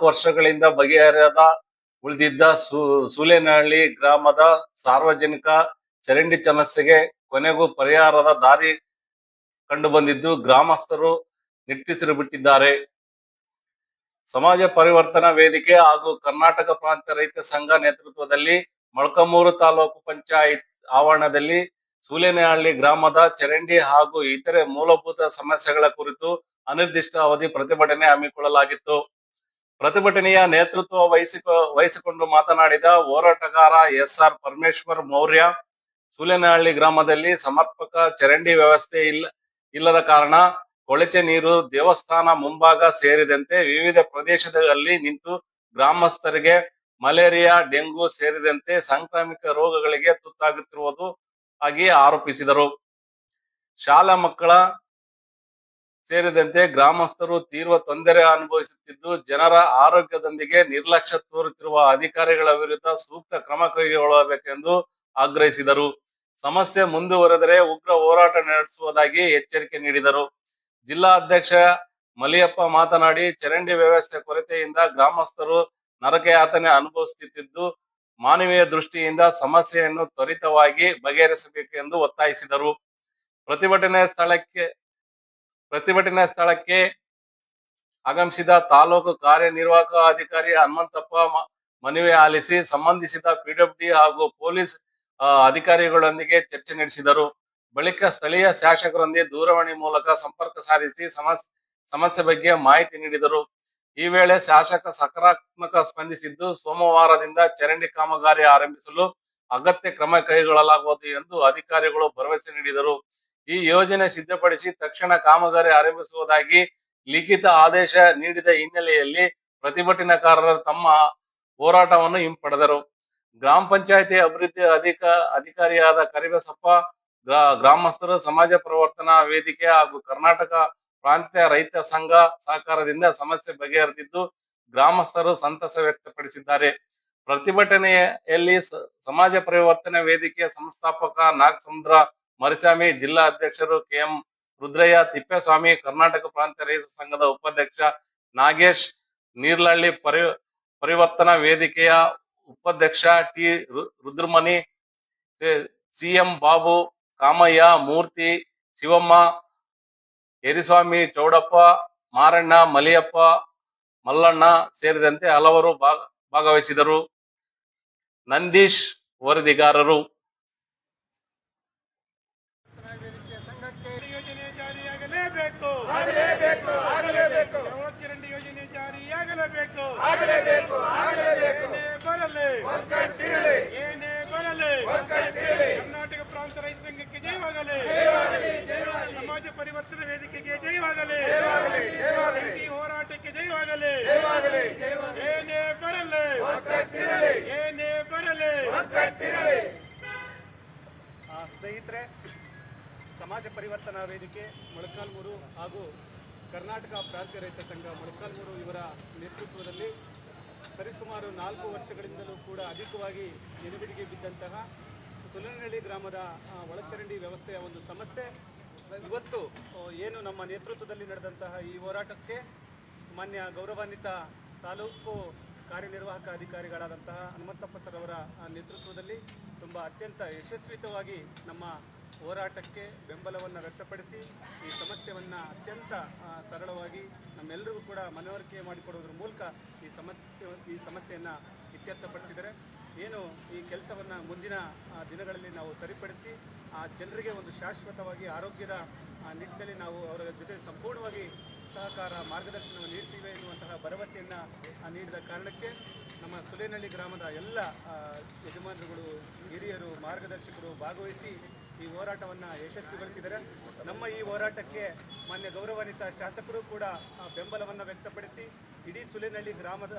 ವರ್ಷಗಳಿಂದ ಬಗೆಹರಿಯದ ಉಳಿದಿದ್ದ ಸೂಲೆನಹಳ್ಳಿ ಗ್ರಾಮದ ಸಾರ್ವಜನಿಕ ಚರಂಡಿ ಸಮಸ್ಯೆಗೆ ಕೊನೆಗೂ ಪರಿಹಾರದ ದಾರಿ ಕಂಡುಬಂದಿದ್ದು ಗ್ರಾಮಸ್ಥರು ನಿಟ್ಟುಸಿರು ಬಿಟ್ಟಿದ್ದಾರೆ. ಸಮಾಜ ಪರಿವರ್ತನಾ ವೇದಿಕೆ ಹಾಗೂ ಕರ್ನಾಟಕ ಪ್ರಾಂತ ರೈತ ಸಂಘ ನೇತೃತ್ವದಲ್ಲಿ ಮೊಳಕಾಲ್ಮೂರು ತಾಲೂಕು ಪಂಚಾಯತ್ ಆವರಣದಲ್ಲಿ ಸೂಲೆನಹಳ್ಳಿ ಗ್ರಾಮದ ಚರಂಡಿ ಹಾಗೂ ಇತರೆ ಮೂಲಭೂತ ಸಮಸ್ಯೆಗಳ ಕುರಿತು ಅನಿರ್ದಿಷ್ಟ ಅವಧಿ ಪ್ರತಿಭಟನೆ ಹಮ್ಮಿಕೊಳ್ಳಲಾಗಿತ್ತು. ಪ್ರತಿಭಟನೆಯ ನೇತೃತ್ವ ವಹಿಸಿಕೊಂಡು ಮಾತನಾಡಿದ ಹೋರಾಟಗಾರ ಎಸ್.ಆರ್. ಪರಮೇಶ್ವರ್ ಮೌರ್ಯ, ಸೂಲೆನಹಳ್ಳಿ ಗ್ರಾಮದಲ್ಲಿ ಸಮರ್ಪಕ ಚರಂಡಿ ವ್ಯವಸ್ಥೆ ಇಲ್ಲದ ಕಾರಣ ಕೊಳಚೆ ನೀರು ದೇವಸ್ಥಾನ ಮುಂಭಾಗ ಸೇರಿದಂತೆ ವಿವಿಧ ಪ್ರದೇಶಗಳಲ್ಲಿ ನಿಂತು ಗ್ರಾಮಸ್ಥರಿಗೆ ಮಲೇರಿಯಾ, ಡೆಂಗು ಸೇರಿದಂತೆ ಸಾಂಕ್ರಾಮಿಕ ರೋಗಗಳಿಗೆ ತುತ್ತಾಗುತ್ತಿರುವುದು ಆಗಿ ಆರೋಪಿಸಿದರು. ಶಾಲಾ ಮಕ್ಕಳ ಸೇರಿದಂತೆ ಗ್ರಾಮಸ್ಥರು ತೀವ್ರ ತೊಂದರೆ ಅನುಭವಿಸುತ್ತಿದ್ದು, ಜನರ ಆರೋಗ್ಯದೊಂದಿಗೆ ನಿರ್ಲಕ್ಷ್ಯ ತೋರುತ್ತಿರುವ ಅಧಿಕಾರಿಗಳ ವಿರುದ್ಧ ಸೂಕ್ತ ಕ್ರಮ ಕೈಗೊಳ್ಳಬೇಕೆಂದು ಆಗ್ರಹಿಸಿದರು. ಸಮಸ್ಯೆ ಮುಂದುವರೆದರೆ ಉಗ್ರ ಹೋರಾಟ ನಡೆಸುವುದಾಗಿ ಎಚ್ಚರಿಕೆ ನೀಡಿದರು. ಜಿಲ್ಲಾ ಅಧ್ಯಕ್ಷ ಮಲಿಯಪ್ಪ ಮಾತನಾಡಿ, ಚರಂಡಿ ವ್ಯವಸ್ಥೆ ಕೊರತೆಯಿಂದ ಗ್ರಾಮಸ್ಥರು ನರಕಯಾತನೆ ಅನುಭವಿಸುತ್ತಿದ್ದು, ಮಾನವೀಯ ದೃಷ್ಟಿಯಿಂದ ಸಮಸ್ಯೆಯನ್ನು ತ್ವರಿತವಾಗಿ ಬಗೆಹರಿಸಬೇಕು ಎಂದು ಒತ್ತಾಯಿಸಿದರು. ಪ್ರತಿಭಟನೆ ಸ್ಥಳಕ್ಕೆ ಆಗಮಿಸಿದ ತಾಲೂಕು ಕಾರ್ಯನಿರ್ವಾಹಕ ಅಧಿಕಾರಿ ಹನುಮಂತಪ್ಪ ಮನವಿ ಆಲಿಸಿ ಸಂಬಂಧಿಸಿದ ಪಿಡಬ್ಲ್ಯೂಡಿ ಹಾಗೂ ಪೊಲೀಸ್ ಅಧಿಕಾರಿಗಳೊಂದಿಗೆ ಚರ್ಚೆ ನಡೆಸಿದರು. ಬಳಿಕ ಸ್ಥಳೀಯ ಶಾಸಕರೊಂದಿಗೆ ದೂರವಾಣಿ ಮೂಲಕ ಸಂಪರ್ಕ ಸಾಧಿಸಿ ಸಮಸ್ಯೆ ಬಗ್ಗೆ ಮಾಹಿತಿ ನೀಡಿದರು. ಈ ವೇಳೆ ಶಾಸಕ ಸಕಾರಾತ್ಮಕ ಸ್ಪಂದಿಸಿದ್ದು, ಸೋಮವಾರದಿಂದ ಚರಂಡಿ ಕಾಮಗಾರಿ ಆರಂಭಿಸಲು ಅಗತ್ಯ ಕ್ರಮ ಕೈಗೊಳ್ಳಲಾಗುವುದು ಎಂದು ಅಧಿಕಾರಿಗಳು ಭರವಸೆ ನೀಡಿದರು. ಈ ಯೋಜನೆ ಸಿದ್ಧಪಡಿಸಿ ತಕ್ಷಣ ಕಾಮಗಾರಿ ಆರಂಭಿಸುವುದಾಗಿ ಲಿಖಿತ ಆದೇಶ ನೀಡಿದ ಹಿನ್ನೆಲೆಯಲ್ಲಿ ಪ್ರತಿಭಟನಾಕಾರರು ತಮ್ಮ ಹೋರಾಟವನ್ನು ಹಿಂಪಡೆದರು. ಗ್ರಾಮ ಪಂಚಾಯತಿ ಅಭಿವೃದ್ಧಿ ಅಧಿಕಾರಿಯಾದ ಕರಿಬಸಪ್ಪ, ಗ್ರಾಮಸ್ಥರು, ಸಮಾಜ ಪರಿವರ್ತನಾ ವೇದಿಕೆ ಹಾಗೂ ಕರ್ನಾಟಕ ಪ್ರಾಂತ್ಯ ರೈತ ಸಂಘ ಸಹಕಾರದಿಂದ ಸಮಸ್ಯೆ ಬಗೆಹರಿದಿದ್ದು, ಗ್ರಾಮಸ್ಥರು ಸಂತಸ ವ್ಯಕ್ತಪಡಿಸಿದ್ದಾರೆ. ಪ್ರತಿಭಟನೆಯಲ್ಲಿ ಸಮಾಜ ಪರಿವರ್ತನಾ ವೇದಿಕೆ ಸಂಸ್ಥಾಪಕ ನಾಗಸಮುದ್ರ ಮರಿಸ್ವಾಮಿ, ಜಿಲ್ಲಾ ಅಧ್ಯಕ್ಷರು ಕೆ.ಎಂ. ರುದ್ರಯ್ಯ, ತಿಪ್ಪೇಸ್ವಾಮಿ, ಕರ್ನಾಟಕ ಪ್ರಾಂತ್ಯ ರೈತ ಸಂಘದ ಉಪಾಧ್ಯಕ್ಷ ನಾಗೇಶ್, ನೀರ್ಲಹಳ್ಳಿ ಪರಿವರ್ತನಾ ವೇದಿಕೆಯ ಉಪಾಧ್ಯಕ್ಷ ಟಿ. ರುದ್ರಮಣಿ, ಸಿ.ಎಂ. ಬಾಬು, ಕಾಮಯ್ಯ, ಮೂರ್ತಿ, ಶಿವಮ್ಮ, ಯರಿಸ್ವಾಮಿ, ಚೌಡಪ್ಪ, ಮಾರಣ್ಣ, ಮಲಿಯಪ್ಪ, ಮಲ್ಲಣ್ಣ ಸೇರಿದಂತೆ ಹಲವರು ಭಾಗವಹಿಸಿದರು. ನಂದೀಶ್, ವರದಿಗಾರರು. ಚರಂಡಿ ಯೋಜನೆ ಜಾರಿಯಾಗಲೇಬೇಕು, ಆಗಲೇಬೇಕು, ಆಗಲೇಬೇಕು. ಏನೇ ಬರಲಿ, ಕರ್ನಾಟಕ ಪ್ರಾಂತ ರೈತ ಸಂಘಕ್ಕೆ ಜಯವಾಗಲಿ, ಸಮಾಜ ಪರಿವರ್ತನಾ ವೇದಿಕೆಗೆ ಜಯವಾಗಲಿ, ಈ ಹೋರಾಟಕ್ಕೆ ಜಯವಾಗಲಿ. ಏನೇ ಬರಲಿ, ಏನೇ ಬರಲಿ. ಸ್ನೇಹಿತರೆ, ಸಮಾಜ ಪರಿವರ್ತನಾ ವೇದಿಕೆ ಮೊಳಕಾಲ್ಮೂರು ಹಾಗೂ ಕರ್ನಾಟಕ ಪ್ರಾಂತ್ಯ ರೈತ ಸಂಘ ಮೊಳಕಾಲ್ಮೂರು ಇವರ ನೇತೃತ್ವದಲ್ಲಿ ಸರಿಸುಮಾರು 4 ವರ್ಷಗಳಿಂದಲೂ ಕೂಡ ಅಧಿಕವಾಗಿ ನೆನೆಗುದಿಗೆ ಬಿದ್ದಂತಹ ಸೂಲೆನಹಳ್ಳಿ ಗ್ರಾಮದ ಒಳಚರಂಡಿ ವ್ಯವಸ್ಥೆಯ ಒಂದು ಸಮಸ್ಯೆ ಇವತ್ತು ಏನು ನಮ್ಮ ನೇತೃತ್ವದಲ್ಲಿ ನಡೆದಂತಹ ಈ ಹೋರಾಟಕ್ಕೆ ಮಾನ್ಯ ಗೌರವಾನ್ವಿತ ತಾಲೂಕು ಕಾರ್ಯನಿರ್ವಾಹಕ ಅಧಿಕಾರಿಗಳಾದಂತಹ ಹನುಮಂತಪ್ಪ ಸರ್ ಅವರ ನೇತೃತ್ವದಲ್ಲಿ ತುಂಬ ಅತ್ಯಂತ ಯಶಸ್ವಿತವಾಗಿ ನಮ್ಮ ಹೋರಾಟಕ್ಕೆ ಬೆಂಬಲವನ್ನು ವ್ಯಕ್ತಪಡಿಸಿ ಈ ಸಮಸ್ಯೆಯನ್ನು ಅತ್ಯಂತ ಸರಳವಾಗಿ ನಮ್ಮೆಲ್ಲರಿಗೂ ಕೂಡ ಮನವರಿಕೆ ಮಾಡಿಕೊಡುವುದರ ಮೂಲಕ ಈ ಸಮಸ್ಯೆಯನ್ನು ಇತ್ಯರ್ಥಪಡಿಸಿದರೆ ಏನು ಈ ಕೆಲಸವನ್ನು ಮುಂದಿನ ದಿನಗಳಲ್ಲಿ ನಾವು ಸರಿಪಡಿಸಿ ಆ ಜನರಿಗೆ ಒಂದು ಶಾಶ್ವತವಾಗಿ ಆರೋಗ್ಯದ ನಿಟ್ಟಿನಲ್ಲಿ ನಾವು ಅವರ ಜೊತೆ ಸಂಪೂರ್ಣವಾಗಿ ಸಹಕಾರ ಮಾರ್ಗದರ್ಶನವನ್ನು ನೀಡ್ತೀವಿ ಎನ್ನುವಂತಹ ಭರವಸೆಯನ್ನು ನೀಡಿದ ಕಾರಣಕ್ಕೆ ನಮ್ಮ ಸೂಲೆನಹಳ್ಳಿ ಗ್ರಾಮದ ಎಲ್ಲ ಯಜಮಾನರುಗಳು, ಹಿರಿಯರು, ಮಾರ್ಗದರ್ಶಕರು ಭಾಗವಹಿಸಿ ಈ ಹೋರಾಟವನ್ನು ಯಶಸ್ವಿಗೊಳಿಸಿದರೆ ನಮ್ಮ ಈ ಹೋರಾಟಕ್ಕೆ ಮಾನ್ಯ ಗೌರವಾನ್ವಿತ ಶಾಸಕರು ಕೂಡ ಬೆಂಬಲವನ್ನು ವ್ಯಕ್ತಪಡಿಸಿ ಇಡೀ ಸೂಲೆನಹಳ್ಳಿ ಗ್ರಾಮದ